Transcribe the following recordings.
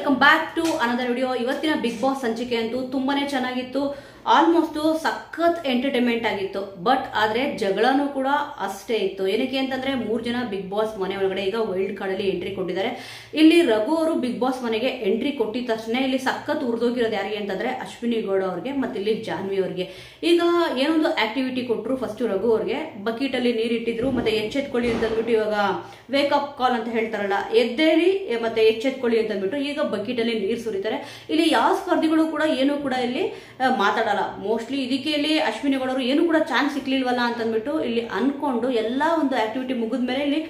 Welcome back to another video. ಇವತ್ತಿನ Bigg Boss ಸಂಚಿಕೆ ಅಂತೂ ತುಂಬಾನೇ ಚೆನ್ನಾಗಿತ್ತು. ಆಲ್ಮೋಸ್ಟ್ ಸಖತ್ ಎಂಟರ್ಟೈನ್ಮೆಂಟ್ ಆಗಿತ್ತು. ಬಟ್ ಆದ್ರೆ ಜಗಳನೂ ಕೂಡ ಅಷ್ಟೇ ಇತ್ತು. ಏನಕ್ಕೆ ಅಂತಂದ್ರೆ 3 ಜನ ಬಿಗ್ ಬಾಸ್ ಮನೆ ಒಳಗಡೆ ಈಗ ವೈಲ್ಡ್ ಕಾರ್ಡ್ ಅಲ್ಲಿ ಎಂಟ್ರಿ ಕೊಟ್ಟಿದ್ದಾರೆ. ಇಲ್ಲಿ ರಘು ಅವರು ಬಿಗ್ ಬಾಸ್ ಮನೆಗೆ ಎಂಟ್ರಿ ಕೊಟ್ಟಿದ ತಕ್ಷಣ ಇಲ್ಲಿ ಸಖತ್ ಉರ್ದೋಗಿರೋದು ಯಾರಿಗೆ ಅಂತಂದ್ರೆ ಅಶ್ವಿನಿ ಗೌಡ ಅವ್ರಿಗೆ ಮತ್ತೆ ಇಲ್ಲಿ ಜಾನ್ವಿ ಅವ್ರಿಗೆ. ಈಗ ಏನೊಂದು ಆಕ್ಟಿವಿಟಿ ಕೊಟ್ಟರು. ಫಸ್ಟ್ ರಘು ಅವ್ರಿಗೆ ಬಕೆಟ್ ಅಲ್ಲಿ ನೀರ್ ಇಟ್ಟಿದ್ರು, ಮತ್ತೆ ಎಚ್ಚೆತ್ಕೊಳ್ಳಿ ಅಂತ ಅಂದ್ಬಿಟ್ಟು ಇವಾಗ ವೇಕಪ್ ಕಾಲ್ ಅಂತ ಹೇಳ್ತಾರಲ್ಲ, ಎದ್ದೇಳಿ ಮತ್ತೆ ಎಚ್ಚೆತ್ಕೊಳ್ಳಿ ಅಂತ ಅಂದ್ಬಿಟ್ಟು ಈಗ ಬಕೆಟ್ ಅಲ್ಲಿ ನೀರ್ ಸುರಿತಾರೆ. ಇಲ್ಲಿ ಯಾವ ಸ್ಪರ್ಧಿಗಳು ಕೂಡ ಏನು ಕೂಡ ಇಲ್ಲಿ ಮಾತಾಡಲ್ಲ. ಮೋಸ್ಟ್ಲಿ ಇದಕ್ಕೆ ಇಲ್ಲಿ ಅಶ್ವಿನಿ ಗೌಡ ಅವರು ಏನು ಕೂಡ ಚಾನ್ಸ್ ಸಿಕ್ಲಿಲ್ವಲ್ಲ ಅಂತ ಅಂದ್ಬಿಟ್ಟು ಇಲ್ಲಿ ಅನ್ಕೊಂಡು ಎಲ್ಲಾ ಒಂದು ಆಕ್ಟಿವಿಟಿ ಮುಗಿದ್ಮೇಲೆ ಇಲ್ಲಿ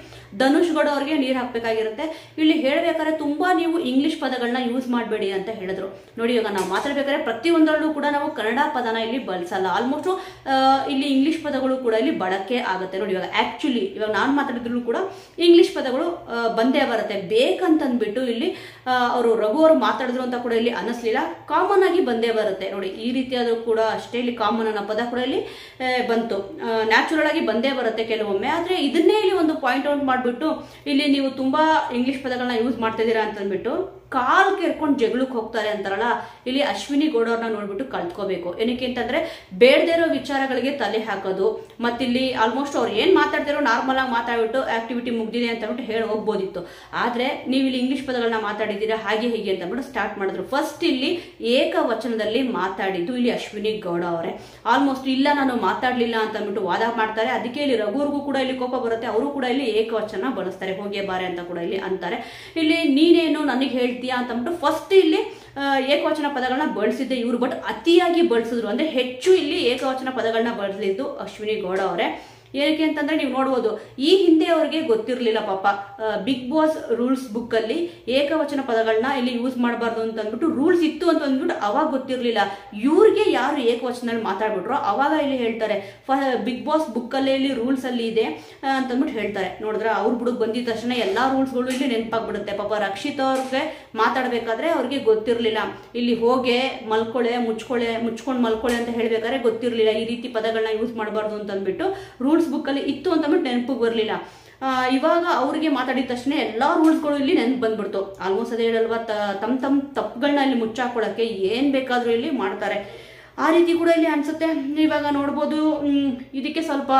ಧನುಷ್ ಗೌಡ ಅವ್ರಿಗೆ ನೀರ್ ಹಾಕ್ಬೇಕಾಗಿರುತ್ತೆ. ಇಲ್ಲಿ ಹೇಳ್ಬೇಕಾದ್ರೆ ತುಂಬಾ ನೀವು ಇಂಗ್ಲಿಷ್ ಪದಗಳನ್ನ ಯೂಸ್ ಮಾಡಬೇಡಿ ಅಂತ ಹೇಳಿದ್ರು. ನೋಡಿ, ಇವಾಗ ನಾವು ಮಾತಾಡ್ಬೇಕಾದ್ರೆ ಪ್ರತಿಯೊಂದರಲ್ಲೂ ಕೂಡ ನಾವು ಕನ್ನಡ ಪದನ ಇಲ್ಲಿ ಬಳಸಲ್ಲ. ಆಲ್ಮೋಸ್ಟ್ ಇಲ್ಲಿ ಇಂಗ್ಲಿಷ್ ಪದಗಳು ಕೂಡ ಇಲ್ಲಿ ಬಳಕೆ ಆಗುತ್ತೆ. ನೋಡಿ, ಇವಾಗ ನಾನು ಮಾತಾಡಿದ್ರು ಕೂಡ ಇಂಗ್ಲಿಷ್ ಪದಗಳು ಬಂದೇ ಬರುತ್ತೆ. ಬೇಕಂತಂದ್ಬಿಟ್ಟು ಇಲ್ಲಿ ಅವರು ರಘು ಅವರು ಮಾತಾಡಿದ್ರು ಅಂತ ಕೂಡ ಇಲ್ಲಿ ಅನ್ನಿಸ್ಲಿಲ್ಲ. ಕಾಮನ್ ಆಗಿ ಬಂದೇ ಬರುತ್ತೆ. ನೋಡಿ, ಈ ರೀತಿಯಾದ್ರೂ ಕೂಡ ಅಷ್ಟೇ ಇಲ್ಲಿ ಕಾಮನ್ ಅನ್ನೋ ಪದ ಕೂಡ ಇಲ್ಲಿ ಬಂತು. ನ್ಯಾಚುರಲ್ ಆಗಿ ಬಂದೇ ಬರುತ್ತೆ ಕೆಲವೊಮ್ಮೆ. ಆದ್ರೆ ಇದನ್ನೇ ಇಲ್ಲಿ ಒಂದು ಪಾಯಿಂಟ್ ಔಟ್ ಮಾಡ್ಬಿಟ್ಟು ಇಲ್ಲಿ ನೀವು ತುಂಬಾ ಇಂಗ್ಲಿಷ್ ಪದಗಳನ್ನ ಯೂಸ್ ಮಾಡ್ತಿದ್ದೀರಾ ಅಂತ ಅಂದ್ಬಿಟ್ಟು ಕಾಲ್ ಕೆರ್ಕೊಂಡು ಜಗಳಕ್ಕೆ ಹೋಗ್ತಾರೆ ಅಂತಾರಲ್ಲ, ಇಲ್ಲಿ ಅಶ್ವಿನಿ ಗೌಡ ಅವ್ರನ್ನ ನೋಡ್ಬಿಟ್ಟು ಕಲ್ತ್ಕೋಬೇಕು. ಏನಕ್ಕೆ ಅಂತಂದ್ರೆ ಬೇಡದೇ ಇರೋ ವಿಚಾರಗಳಿಗೆ ತಲೆ ಹಾಕೋದು, ಮತ್ತಿಲ್ಲಿ ಆಲ್ಮೋಸ್ಟ್ ಅವ್ರು ಏನ್ ಮಾತಾಡ್ತಿರೋ ನಾರ್ಮಲ್ ಆಗಿ ಮಾತಾಡ್ಬಿಟ್ಟು ಆಕ್ಟಿವಿಟಿ ಮುಗ್ದಿದೆ ಅಂತ ಅಂದ್ಬಿಟ್ಟು ಹೇಳಿ ಹೋಗ್ಬೋದಿತ್ತು. ಆದ್ರೆ ನೀವು ಇಲ್ಲಿ ಇಂಗ್ಲಿಷ್ ಪದಗಳನ್ನ ಮಾತಾಡಿದ್ದೀರಾ ಹಾಗೆ ಹೀಗೆ ಅಂತ ಅಂದ್ಬಿಟ್ಟು ಸ್ಟಾರ್ಟ್ ಮಾಡಿದ್ರು. ಫಸ್ಟ್ ಇಲ್ಲಿ ಏಕವಚನದಲ್ಲಿ ಮಾತಾಡಿದ್ದು ಇಲ್ಲಿ ಅಶ್ವಿನಿ ಗೌಡ ಅವರೇ. ಆಲ್ಮೋಸ್ಟ್ ಇಲ್ಲ ನಾನು ಮಾತಾಡ್ಲಿಲ್ಲ ಅಂತ ಅಂದ್ಬಿಟ್ಟು ವಾದ ಮಾಡ್ತಾರೆ. ಅದಕ್ಕೆ ಇಲ್ಲಿ ರಘುರ್ಗೂ ಕೂಡ ಇಲ್ಲಿ ಕೋಪ ಬರುತ್ತೆ. ಅವರು ಕೂಡ ಇಲ್ಲಿ ಏಕವಚನ ಬಳಸ್ತಾರೆ, ಹೋಗೇ ಬಾರೆ ಅಂತ ಕೂಡ ಇಲ್ಲಿ ಅಂತಾರೆ. ಇಲ್ಲಿ ನೀನೇನು ನನಗೆ ಹೇಳ್ತೀಯಾ ಅಂತ ಅಂದ್ಬಿಟ್ಟು ಫಸ್ಟ್ ಇಲ್ಲಿ ಏಕವಚನ ಪದಗಳನ್ನ ಬಳಸಿದ್ದೆ ಇವರು. ಬಟ್ ಅತಿಯಾಗಿ ಬಳಸಿದ್ರು, ಅಂದ್ರೆ ಹೆಚ್ಚು ಇಲ್ಲಿ ಏಕವಚನ ಪದಗಳನ್ನ ಬಳಸಲಿದ್ದು ಅಶ್ವಿನಿ ಗೌಡ ಅವರೇ. ಏನಕ್ಕೆ ಅಂತಂದ್ರೆ ನೀವು ನೋಡ್ಬೋದು, ಈ ಹಿಂದೆ ಅವ್ರಿಗೆ ಗೊತ್ತಿರಲಿಲ್ಲ ಪಾಪ ಬಿಗ್ ಬಾಸ್ ರೂಲ್ಸ್ ಬುಕ್ ಅಲ್ಲಿ ಏಕವಚನ ಪದಗಳನ್ನ ಇಲ್ಲಿ ಯೂಸ್ ಮಾಡಬಾರ್ದು ಅಂತ ಅಂದ್ಬಿಟ್ಟು ರೂಲ್ಸ್ ಇತ್ತು ಅಂತ ಅಂದ್ಬಿಟ್ಟು ಅವಾಗ ಗೊತ್ತಿರಲಿಲ್ಲ. ಇವ್ರಿಗೆ ಯಾರು ಏಕವಚನಲ್ಲಿ ಮಾತಾಡ್ಬಿಟ್ರು ಅವಾಗ ಇಲ್ಲಿ ಹೇಳ್ತಾರೆ ಬಿಗ್ ಬಾಸ್ ಬುಕ್ ಅಲ್ಲೇ ಇಲ್ಲಿ ರೂಲ್ಸ್ ಅಲ್ಲಿ ಇದೆ ಅಂತ ಅಂದ್ಬಿಟ್ಟು ಹೇಳ್ತಾರೆ. ನೋಡಿದ್ರೆ ಅವ್ರ ಬುಡಕ್ ಬಂದಿದ ತಕ್ಷಣ ಎಲ್ಲಾ ರೂಲ್ಸ್ಗಳು ಇಲ್ಲಿ ನೆನಪಾಗ್ಬಿಡುತ್ತೆ. ಪಾಪ ರಕ್ಷಿತ್ ಅವ್ರಿಗೆ ಮಾತಾಡ್ಬೇಕಾದ್ರೆ ಅವ್ರಿಗೆ ಗೊತ್ತಿರಲಿಲ್ಲ. ಇಲ್ಲಿ ಹೋಗೆ ಮುಚ್ಕೊಂಡು ಮಲ್ಕೊಳ್ಳೆ ಅಂತ ಹೇಳ್ಬೇಕಾದ್ರೆ ಗೊತ್ತಿರಲಿಲ್ಲ ಈ ರೀತಿ ಪದಗಳನ್ನ ಯೂಸ್ ಮಾಡಬಾರ್ದು ಅಂತ ಅಂದ್ಬಿಟ್ಟು ರೂಲ್ಸ್ ಬುಕ್ ಅಲ್ಲಿ ಇತ್ತು ಅಂತ ಅಂದ್ಬಿಟ್ಟು ನೆನಪಿಗೆ ಬರಲಿಲ್ಲ. ಇವಾಗ ಅವ್ರಿಗೆ ಮಾತಾಡಿದ ತಕ್ಷಣ ಎಲ್ಲಾ ರೂಲ್ಸ್ಗಳು ಇಲ್ಲಿ ನೆನಪು ಬಂದ್ಬಿಡ್ತು. ಆಲ್ಮೋಸ್ಟ್ ಅದೇ ಹೇಳಲ್ವಾ, ತಮ್ಮ ತಪ್ಪುಗಳನ್ನ ಇಲ್ಲಿ ಮುಚ್ಚಾಕೊಳಕ್ಕೆ ಏನ್ ಬೇಕಾದ್ರೂ ಇಲ್ಲಿ ಮಾಡ್ತಾರೆ. ಆ ರೀತಿ ಕೂಡ ಇಲ್ಲಿ ಅನ್ಸುತ್ತೆ. ಇವಾಗ ನೋಡ್ಬೋದು, ಇದಕ್ಕೆ ಸ್ವಲ್ಪ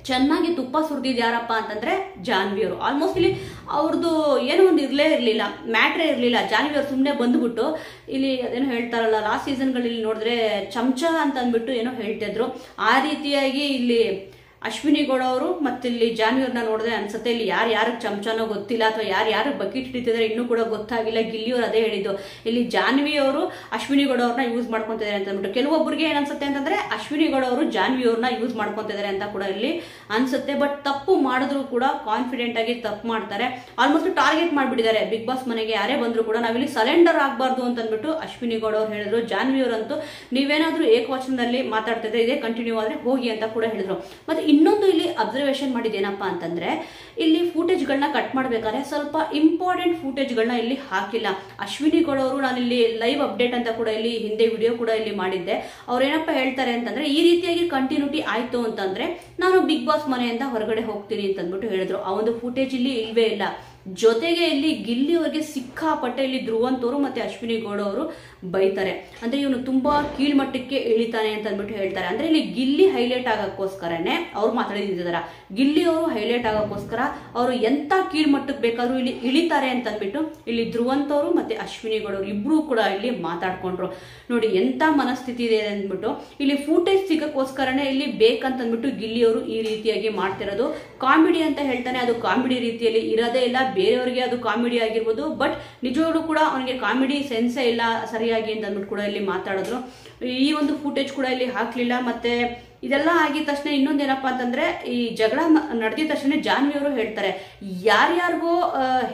ಚೆನ್ನಾಗಿ ತುಪ್ಪ ಸುರಿದಿದ್ದು ಯಾರಪ್ಪ ಅಂತಂದ್ರೆ ಜಾನ್ವಿ ಅವರು. ಆಲ್ಮೋಸ್ಟ್ ಇಲ್ಲಿ ಅವ್ರದ್ದು ಏನೋ ಒಂದು ಇರಲಿಲ್ಲ, ಮ್ಯಾಟ್ರೇ ಇರಲಿಲ್ಲ. ಜಾನ್ವಿ ಅವ್ರು ಸುಮ್ಮನೆ ಬಂದ್ಬಿಟ್ಟು ಇಲ್ಲಿ ಅದೇನೋ ಹೇಳ್ತಾರಲ್ಲ, ಲಾಸ್ಟ್ ಸೀಸನ್ಗಳಲ್ಲಿ ನೋಡಿದ್ರೆ ಚಮಚ ಅಂತ ಅಂದ್ಬಿಟ್ಟು ಏನೋ ಹೇಳ್ತಿದ್ರು. ಆ ರೀತಿಯಾಗಿ ಇಲ್ಲಿ ಅಶ್ವಿನಿ ಗೌಡ ಅವರು ಮತ್ತೆ ಇಲ್ಲಿ ಜಾನ್ವಿ ಅವ್ರನ್ನ ನೋಡಿದ್ರೆ ಅನ್ಸುತ್ತೆ ಇಲ್ಲಿ ಯಾರಿಗೆ ಚಮಚನೋ ಗೊತ್ತಿಲ್ಲ, ಅಥವಾ ಯಾರು ಬಕೆಟ್ ಹಿಡಿತಿದ್ರೆ ಇನ್ನೂ ಕೂಡ ಗೊತ್ತಾಗಿಲ್ಲ. ಗಿಲ್ಲಿಯವ್ರು ಅದೇ ಹೇಳಿದ್ದು, ಇಲ್ಲಿ ಜಾನ್ವಿ ಅವರು ಅಶ್ವಿನಿ ಗೌಡ ಅವ್ರನ್ನ ಯೂಸ್ ಮಾಡ್ಕೊಂತಿದ್ದಾರೆ ಅಂತ ಅಂದ್ಬಿಟ್ಟು. ಕೆಲವೊಬ್ಬರಿಗೆ ಏನ್ ಅನ್ಸುತ್ತೆ ಅಂತಂದ್ರೆ ಅಶ್ವಿನಿ ಗೌಡ ಅವರು ಜಾನ್ವಿ ಅವ್ರನ್ನ ಯೂಸ್ ಮಾಡ್ಕೊಂತಿದ್ದಾರೆ ಅಂತ ಕೂಡ ಇಲ್ಲಿ ಅನ್ಸುತ್ತೆ. ಬಟ್ ತಪ್ಪು ಮಾಡಿದ್ರು ಕೂಡ ಕಾನ್ಫಿಡೆಂಟ್ ಆಗಿ ತಪ್ಪು ಮಾಡ್ತಾರೆ. ಆಲ್ಮೋಸ್ಟ್ ಟಾರ್ಗೆಟ್ ಮಾಡ್ಬಿಟ್ಟಿದ್ದಾರೆ ಬಿಗ್ ಬಾಸ್ ಮನೆಗೆ. ಯಾರೇ ಬಂದ್ರು ಕೂಡ ನಾವಿಲ್ಲಿ ಸರೆಂಡರ್ ಆಗ್ಬಾರ್ದು ಅಂತ ಅಂದ್ಬಿಟ್ಟು ಅಶ್ವಿನಿ ಗೌಡ ಅವ್ರು ಹೇಳಿದ್ರು. ಜಾನ್ವಿ ಅವರಂತೂ ನೀವೇನಾದ್ರೂ ಏಕವಚನದಲ್ಲಿ ಮಾತಾಡ್ತಿದ್ರೆ ಇದೇ ಕಂಟಿನ್ಯೂ ಆದ್ರೆ ಹೋಗಿ ಅಂತ ಕೂಡ ಹೇಳಿದ್ರು. ಮತ್ತೆ ಇನ್ನೊಂದು ಇಲ್ಲಿ ಅಬ್ಸರ್ವೇಷನ್ ಮಾಡಿದ್ದೇನಪ್ಪಾ ಅಂತಂದ್ರೆ, ಇಲ್ಲಿ ಫೂಟೇಜ್ಗಳನ್ನ ಕಟ್ ಮಾಡ್ಬೇಕಾದ್ರೆ ಸ್ವಲ್ಪ ಇಂಪಾರ್ಟೆಂಟ್ ಫೂಟೇಜ್ಗಳನ್ನ ಇಲ್ಲಿ ಹಾಕಿಲ್ಲ. ಅಶ್ವಿನಿ ಗೌಡ ಅವರು, ನಾನು ಇಲ್ಲಿ ಲೈವ್ ಅಪ್ಡೇಟ್ ಅಂತ ಕೂಡ ಇಲ್ಲಿ ಹಿಂದೆ ವಿಡಿಯೋ ಕೂಡ ಇಲ್ಲಿ ಮಾಡಿದ್ದೆ. ಅವ್ರು ಏನಪ್ಪ ಹೇಳ್ತಾರೆ ಅಂತಂದ್ರೆ, ಈ ರೀತಿಯಾಗಿ ಕಂಟಿನ್ಯೂಟಿ ಆಯ್ತು ಅಂತಂದ್ರೆ ನಾನು ಬಿಗ್ ಬಾಸ್ ಮನೆಯಿಂದ ಹೊರಗಡೆ ಹೋಗ್ತೀನಿ ಅಂತ ಅಂದ್ಬಿಟ್ಟು ಹೇಳಿದ್ರು. ಆ ಒಂದು ಫೂಟೇಜ್ ಇಲ್ಲಿ ಇಲ್ವೇ ಇಲ್ಲ. ಜೊತೆಗೆ ಇಲ್ಲಿ ಗಿಲ್ಲಿ ಅವರಿಗೆ ಸಿಕ್ಕಾಪಟ್ಟೆ ಇಲ್ಲಿ ಧ್ರುವಂತ್ ಅವರು ಮತ್ತೆ ಅಶ್ವಿನಿ ಗೌಡ ಅವರು ಬೈತಾರೆ. ಅಂದ್ರೆ ಇವನು ತುಂಬಾ ಕೀಳ್ಮಟ್ಟಕ್ಕೆ ಇಳಿತಾನೆ ಅಂತ ಅಂದ್ಬಿಟ್ಟು ಹೇಳ್ತಾರೆ. ಅಂದ್ರೆ ಇಲ್ಲಿ ಗಿಲ್ಲಿ ಹೈಲೈಟ್ ಆಗಕ್ಕೋಸ್ಕರನೇ ಅವ್ರು ಮಾತಾಡಿದಾರ. ಗಿಲ್ಲಿ ಅವರು ಹೈಲೈಟ್ ಆಗಕ್ಕೋಸ್ಕರ ಅವರು ಎಂತ ಕೀಳ್ಮಟ್ಟಕ್ಕೆ ಬೇಕಾದ್ರೂ ಇಲ್ಲಿ ಇಳಿತಾರೆ ಅಂತ ಅಂದ್ಬಿಟ್ಟು ಇಲ್ಲಿ ಧ್ರುವಂತ್ ಅವರು ಮತ್ತೆ ಅಶ್ವಿನಿ ಗೌಡ ಅವರು ಇಬ್ರು ಕೂಡ ಇಲ್ಲಿ ಮಾತಾಡ್ಕೊಂಡ್ರು. ನೋಡಿ ಎಂತ ಮನಸ್ಥಿತಿ ಇದೆ ಅಂದ್ಬಿಟ್ಟು. ಇಲ್ಲಿ ಫೂಟೇಜ್ ಸಿಗಕ್ಕೋಸ್ಕರನೇ ಇಲ್ಲಿ ಬೇಕಂತಂದ್ಬಿಟ್ಟು ಗಿಲ್ಲಿ ಅವರು ಈ ರೀತಿಯಾಗಿ ಮಾಡ್ತಿರೋದು. ಕಾಮಿಡಿ ಅಂತ ಹೇಳ್ತಾನೆ, ಅದು ಕಾಮಿಡಿ ರೀತಿಯಲ್ಲಿ ಇರೋದೇ ಇಲ್ಲ. ಬೇರೆಯವರಿಗೆ ಅದು ಕಾಮಿಡಿ ಆಗಿರ್ಬೋದು, ಬಟ್ ನಿಜವಾಗ್ಲೂ ಕೂಡ ಅವನಿಗೆ ಕಾಮಿಡಿ ಸೆನ್ಸೇ ಇಲ್ಲ ಸರಿಯಾಗಿ ಅಂತ ಅಂದ್ಬಿಟ್ಟು ಕೂಡ ಇಲ್ಲಿ ಮಾತಾಡಿದ್ರು. ಈ ಒಂದು ಫುಟೇಜ್ ಕೂಡ ಇಲ್ಲಿ ಹಾಕ್ಲಿಲ್ಲ. ಮತ್ತೆ ಇದೆಲ್ಲ ಆಗಿದ ತಕ್ಷಣ ಇನ್ನೊಂದೇನಪ್ಪಾ ಅಂತಂದ್ರೆ, ಈ ಜಗಳ ನಡೆದಿದ ತಕ್ಷಣ ಜಾನ್ವಿ ಅವರು ಹೇಳ್ತಾರೆ, ಯಾರ್ಯಾರಿಗೋ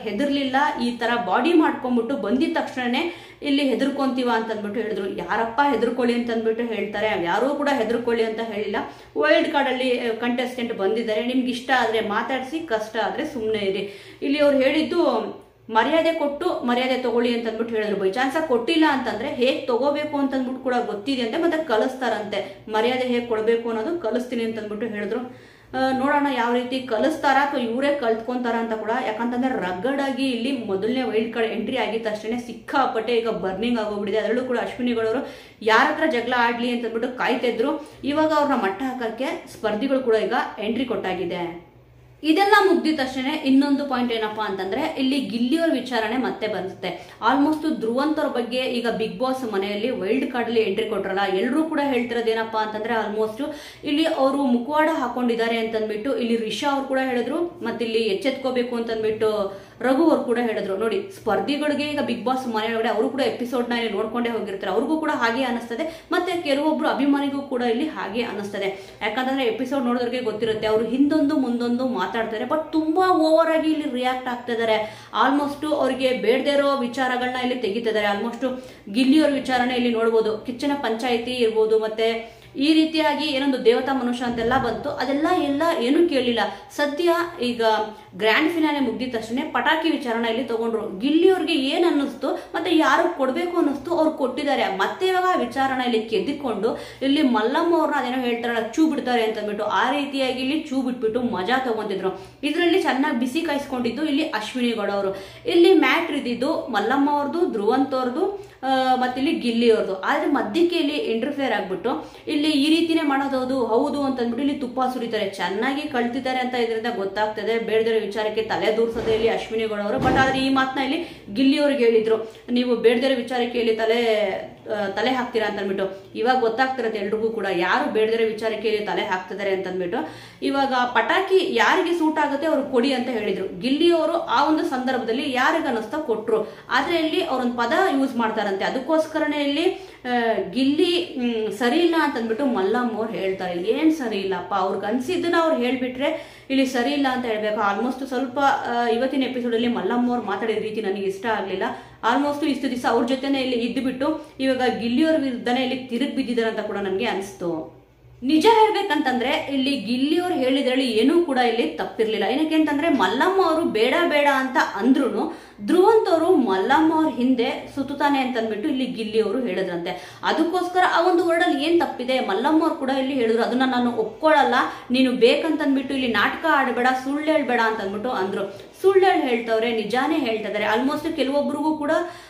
ಹೆದರ್ಲಿಲ್ಲ, ಈ ತರ ಬಾಡಿ ಮಾಡ್ಕೊಂಡ್ಬಿಟ್ಟು ಬಂದಿದ ತಕ್ಷಣನೇ ಇಲ್ಲಿ ಹೆದರ್ಕೊಂತೀವ ಅಂತ ಅಂದ್ಬಿಟ್ಟು ಹೇಳಿದ್ರು. ಯಾರಪ್ಪ ಹೆದರ್ಕೊಳ್ಳಿ ಅಂತ ಅಂದ್ಬಿಟ್ಟು ಹೇಳ್ತಾರೆ, ಯಾರೂ ಕೂಡ ಹೆದರ್ಕೊಳ್ಳಿ ಅಂತ ಹೇಳಿಲ್ಲ. ವೈಲ್ಡ್ ಕಾರ್ಡ್ ಅಲ್ಲಿ ಕಂಟೆಸ್ಟೆಂಟ್ ಬಂದಿದ್ದಾರೆ, ನಿಮ್ಗೆ ಇಷ್ಟ ಆದ್ರೆ ಮಾತಾಡಿಸಿ, ಕಷ್ಟ ಆದ್ರೆ ಸುಮ್ಮನೆ ಇರಿ. ಇಲ್ಲಿ ಅವ್ರು ಹೇಳಿದ್ದು ಮರ್ಯಾದೆ ಕೊಟ್ಟು ಮರ್ಯಾದೆ ತಗೊಳ್ಳಿ ಅಂತ ಅಂದ್ಬಿಟ್ಟು ಹೇಳಿದ್ರು. ಬೈ ಚಾನ್ಸ್ ಕೊಟ್ಟಿಲ್ಲ ಅಂತಂದ್ರೆ ಹೇಗ್ ತಗೋಬೇಕು ಅಂತ ಅಂದ್ಬಿಟ್ಟು ಕೂಡ ಗೊತ್ತಿದೆ ಅಂತೆ, ಮತ್ತೆ ಕಲಿಸ್ತಾರಂತೆ. ಮರ್ಯಾದೆ ಹೇಗ್ ಕೊಡ್ಬೇಕು ಅನ್ನೋದು ಕಲಿಸ್ತೀನಿ ಅಂತ ಅಂದ್ಬಿಟ್ಟು ಹೇಳಿದ್ರು. ನೋಡೋಣ ಯಾವ ರೀತಿ ಕಲಿಸ್ತಾರ ಅಥವಾ ಇವರೇ ಕಲ್ತ್ಕೊಂತಾರ ಅಂತ ಕೂಡ. ಯಾಕಂತಂದ್ರೆ ರಗ್ಗಡ್ ಆಗಿ ಇಲ್ಲಿ ಮೊದಲನೇ ವೈಲ್ಡ್ ಕಾರ್ಡ್ ಎಂಟ್ರಿ ಆಗಿದ್ದ ತಕ್ಷಣ ಸಿಕ್ಕಾಪಟ್ಟೆ ಈಗ ಬರ್ನಿಂಗ್ ಆಗೋಗ್ಬಿಟ್ಟಿದೆ. ಅದರಲ್ಲೂ ಕೂಡ ಅಶ್ವಿನಿ ಗೌಡವರು ಯಾರ ಹತ್ರ ಜಗಳ ಆಡ್ಲಿ ಅಂತ ಅಂದ್ಬಿಟ್ಟು ಕಾಯ್ತಾ ಇದ್ರು. ಇವಾಗ ಅವ್ರನ್ನ ಮಟ್ಟ ಹಾಕಕ್ಕೆ ಸ್ಪರ್ಧಿಗಳು ಕೂಡ ಈಗ ಎಂಟ್ರಿ ಕೊಟ್ಟಾಗಿದೆ. ಇದೆಲ್ಲ ಮುಗ್ದಿದ ತಕ್ಷಣ ಇನ್ನೊಂದು ಪಾಯಿಂಟ್ ಏನಪ್ಪಾ ಅಂತಂದ್ರೆ ಇಲ್ಲಿ ಗಿಲ್ಲಿಯವ್ರ ವಿಚಾರಣೆ ಮತ್ತೆ ಬರುತ್ತೆ. ಆಲ್ಮೋಸ್ಟ್ ಧ್ರುವಂತ್ ಅವ್ರ ಬಗ್ಗೆ ಈಗ ಬಿಗ್ ಬಾಸ್ ಮನೆಯಲ್ಲಿ ವೈಲ್ಡ್ ಕಾರ್ಡ್ ಅಲ್ಲಿ ಎಂಟ್ರಿ ಕೊಟ್ರಲ್ಲ, ಎಲ್ಲರೂ ಕೂಡ ಹೇಳ್ತಿರೋದು ಏನಪ್ಪಾ ಅಂತಂದ್ರೆ ಆಲ್ಮೋಸ್ಟ್ ಇಲ್ಲಿ ಅವರು ಮುಖವಾಡ ಹಾಕೊಂಡಿದ್ದಾರೆ ಅಂತಂದ್ಬಿಟ್ಟು ಇಲ್ಲಿ ರಿಷಾ ಅವ್ರು ಕೂಡ ಹೇಳಿದ್ರು, ಮತ್ತೆ ಇಲ್ಲಿ ಎಚ್ಚೆತ್ಕೋಬೇಕು ಅಂತಂದ್ಬಿಟ್ಟು ರಘು ಅವ್ರು ಕೂಡ ಹೇಳಿದ್ರು. ನೋಡಿ, ಸ್ಪರ್ಧಿಗಳಿಗೆ ಈಗ ಬಿಗ್ ಬಾಸ್ ಮನೆಯೊಳಗಡೆ ಅವರು ಕೂಡ ಎಪಿಸೋಡ್ ನ ಇಲ್ಲಿ ನೋಡ್ಕೊಂಡೇ ಹೋಗಿರ್ತಾರೆ, ಅವ್ರಿಗೂ ಕೂಡ ಹಾಗೆ ಅನಿಸ್ತದೆ, ಮತ್ತೆ ಕೆಲವೊಬ್ರು ಅಭಿಮಾನಿಗೂ ಕೂಡ ಇಲ್ಲಿ ಹಾಗೆ ಅನಿಸ್ತದೆ. ಯಾಕಂತಂದ್ರೆ ಎಪಿಸೋಡ್ ನೋಡೋದ್ರಿಗೆ ಗೊತ್ತಿರುತ್ತೆ, ಅವರು ಹಿಂದೊಂದು ಮುಂದೊಂದು ಮಾತಾಡ್ತಾರೆ, ಬಟ್ ತುಂಬಾ ಓವರ್ ಆಗಿ ಇಲ್ಲಿ ರಿಯಾಕ್ಟ್ ಆಗ್ತಾ ಇದಾರೆ. ಆಲ್ಮೋಸ್ಟ್ ಅವ್ರಿಗೆ ಬೇಡದೇ ಇರೋ ವಿಚಾರಗಳನ್ನ ಇಲ್ಲಿ ತೆಗಿತಿದ್ದಾರೆ. ಆಲ್ಮೋಸ್ಟ್ ಗಿಲ್ಲಿಯವ್ರ ವಿಚಾರನೆ ಇಲ್ಲಿ ನೋಡ್ಬೋದು, ಕಿಚ್ಚನ ಪಂಚಾಯಿತಿ ಇರ್ಬೋದು, ಮತ್ತೆ ಈ ರೀತಿಯಾಗಿ ಏನೊಂದು ದೇವತಾ ಮನುಷ್ಯ ಅಂತೆಲ್ಲ ಬಂತು, ಅದೆಲ್ಲ ಏನು ಕೇಳಲಿಲ್ಲ. ಸದ್ಯ ಈಗ ಗ್ರ್ಯಾಂಡ್ ಫಿನಾಲೆ ಮುಗ್ದಿದ ತಕ್ಷಣ ಪಟಾಕಿ ವಿಚಾರಣ ಇಲ್ಲಿ ತಗೊಂಡ್ರು. ಗಿಲ್ಲಿಯವ್ರಿಗೆ ಏನ್ ಅನ್ನಿಸ್ತು ಮತ್ತೆ ಯಾರು ಕೊಡ್ಬೇಕು ಅನ್ನಿಸ್ತು ಅವ್ರು ಕೊಟ್ಟಿದ್ದಾರೆ. ಮತ್ತೆ ಇವಾಗ ವಿಚಾರಣ ಇಲ್ಲಿ ಕೆದ್ದಿಕೊಂಡು ಇಲ್ಲಿ ಮಲ್ಲಮ್ಮ ಅವ್ರನ್ನ ಅದೇನೋ ಹೇಳ್ತಾರಲ್ಲ ಚೂ ಬಿಡ್ತಾರೆ ಅಂತ ಅಂದ್ಬಿಟ್ಟು ಆ ರೀತಿಯಾಗಿ ಇಲ್ಲಿ ಚೂ ಬಿಟ್ಬಿಟ್ಟು ಮಜಾ ತಗೊಂತಿದ್ರು. ಇದರಲ್ಲಿ ಚೆನ್ನಾಗಿ ಬಿಸಿ ಕಾಯಿಸ್ಕೊಂಡಿದ್ದು ಇಲ್ಲಿ ಅಶ್ವಿನಿ ಗೌಡ ಅವರು. ಇಲ್ಲಿ ಮ್ಯಾಟ್ರ್ ಇದ್ದಿದ್ದು ಮಲ್ಲಮ್ಮ ಅವ್ರದ್ದು, ಧ್ರುವಂತ್ ಅವ್ರದ್ದು, ಮತ್ತೆ ಇಲ್ಲಿ ಗಿಲ್ಲಿ ಅವ್ರದ್ದು. ಆದ್ರೆ ಮಧ್ಯಕ್ಕೆ ಇಲ್ಲಿ ಇಂಟರ್ಫಿಯರ್ ಆಗ್ಬಿಟ್ಟು ಇಲ್ಲಿ ಈ ರೀತಿನೇ ಮಾಡೋದು ಹೌದು ಅಂತಂದ್ಬಿಟ್ಟು ಇಲ್ಲಿ ತುಪ್ಪ ಸುರಿತಾರೆ. ಚೆನ್ನಾಗಿ ಕಳ್ತಿದ್ದಾರೆ ಅಂತ ಇದರಿಂದ ಗೊತ್ತಾಗ್ತದೆ. ಬೇಡದಿರೋ ವಿಚಾರಕ್ಕೆ ತಲೆ ದೂರ್ಸೋದೇ ಇಲ್ಲಿ ಅಶ್ವಿನಿ ಗೌಡ ಅವರು. ಬಟ್ ಆದ್ರೆ ಈ ಮಾತನ್ನ ಇಲ್ಲಿ ಗಿಲ್ಲಿ ಅವ್ರಿಗೆ ಹೇಳಿದ್ರು, ನೀವು ಬೇಡದಿರೋ ವಿಚಾರಕ್ಕೆ ಇಲ್ಲಿ ತಲೆ ಹಾಕ್ತೀರಾ ಅಂತ ಅಂದ್ಬಿಟ್ಟು. ಇವಾಗ ಗೊತ್ತಾಗ್ತಿರತ್ತೆ ಎಲ್ರಿಗೂ ಕೂಡ ಯಾರು ಬೇಡದಿರೋ ವಿಚಾರಕ್ಕೆ ಇಲ್ಲಿ ತಲೆ ಹಾಕ್ತಿದ್ದಾರೆ ಅಂತ ಅಂದ್ಬಿಟ್ಟು. ಇವಾಗ ಪಟಾಕಿ ಯಾರಿಗೆ ಸೂಟ್ ಆಗುತ್ತೆ ಅವ್ರು ಕೊಡಿ ಅಂತ ಹೇಳಿದ್ರು. ಗಿಲ್ಲಿ ಅವರು ಆ ಒಂದು ಸಂದರ್ಭದಲ್ಲಿ ಯಾರಿಗೆ ಅನ್ನಿಸ್ತಾ ಕೊಟ್ರು. ಆದ್ರೆ ಇಲ್ಲಿ ಅವ್ರೊಂದು ಪದ ಯೂಸ್ ಮಾಡ್ತಾರಂತೆ, ಅದಕ್ಕೋಸ್ಕರನೇ ಇಲ್ಲಿ ಗಿಲ್ಲಿ ಸರಿ ಇಲ್ಲ ಅಂತ ಅಂದ್ಬಿಟ್ಟು ಮಲ್ಲಮ್ಮ ಅವ್ರು ಹೇಳ್ತಾರೆ. ಏನ್ ಸರಿ ಇಲ್ಲಪ್ಪ, ಅವ್ರಿಗೆ ಅನ್ಸಿದ್ದನ್ನ ಅವ್ರು ಹೇಳ್ಬಿಟ್ರೆ ಇಲ್ಲಿ ಸರಿ ಇಲ್ಲ ಅಂತ ಹೇಳ್ಬೇಕು. ಆಲ್ಮೋಸ್ಟ್ ಸ್ವಲ್ಪ ಇವತ್ತಿನ ಎಪಿಸೋಡ್ ಅಲ್ಲಿ ಮಲ್ಲಮ್ಮ ಅವ್ರು ಮಾತಾಡಿದ ರೀತಿ ನನಗೆ ಇಷ್ಟ ಆಗ್ಲಿಲ್ಲ. ಆಲ್ಮೋಸ್ಟ್ ಇಷ್ಟು ದಿವಸ ಅವ್ರ ಜೊತೆನೆ ಇಲ್ಲಿ ಇದ್ದು ಬಿಟ್ಟು ಇವಾಗ ಗಿಲ್ಲಿಯವ್ರ ವಿರುದ್ಧನೇ ಇಲ್ಲಿ ತಿರುಗಿ ಬಿದ್ದಿದ್ದಾರೆ ಅಂತ ಕೂಡ ನನಗೆ ಅನಿಸ್ತು. ನಿಜ ಹೇಳ್ಬೇಕಂತಂದ್ರೆ ಇಲ್ಲಿ ಗಿಲ್ಲಿಯವ್ರು ಹೇಳಿದ್ರಲ್ಲಿ ಏನೂ ಕೂಡ ಇಲ್ಲಿ ತಪ್ಪಿರ್ಲಿಲ್ಲ. ಏನಕ್ಕೆ ಅಂತಂದ್ರೆ ಮಲ್ಲಮ್ಮ ಅವರು ಬೇಡ ಬೇಡ ಅಂತ ಅಂದ್ರೂ ಧ್ರುವಂತ್ ಅವರು ಮಲ್ಲಮ್ಮ ಅವ್ರ ಹಿಂದೆ ಸುತ್ತಾನೆ ಅಂತ ಅಂದ್ಬಿಟ್ಟು ಇಲ್ಲಿ ಗಿಲ್ಲಿ ಅವರು ಹೇಳಿದ್ರಂತೆ. ಅದಕ್ಕೋಸ್ಕರ ಆ ಒಂದು ವರ್ಡಲ್ಲಿ ಏನ್ ತಪ್ಪಿದೆ, ಮಲ್ಲಮ್ಮ ಅವ್ರು ಕೂಡ ಇಲ್ಲಿ ಹೇಳಿದ್ರು, ಅದನ್ನ ನಾನು ಒಪ್ಕೊಳ್ಳಲ್ಲ, ನೀನು ಬೇಕಂತಂದ್ಬಿಟ್ಟು ಇಲ್ಲಿ ನಾಟಕ ಆಡಬೇಡ, ಸುಳ್ಳು ಹೇಳ್ಬೇಡ ಅಂತ ಅಂದ್ಬಿಟ್ಟು ಅಂದ್ರು. ಸುಳ್ಳು ಹೇಳ್ತವ್ರೆ, ನಿಜಾನೇ ಹೇಳ್ತಾ ಇದಾರೆ. ಆಲ್ಮೋಸ್ಟ್ ಕೆಲವೊಬ್ರಿಗೂ ಕೂಡ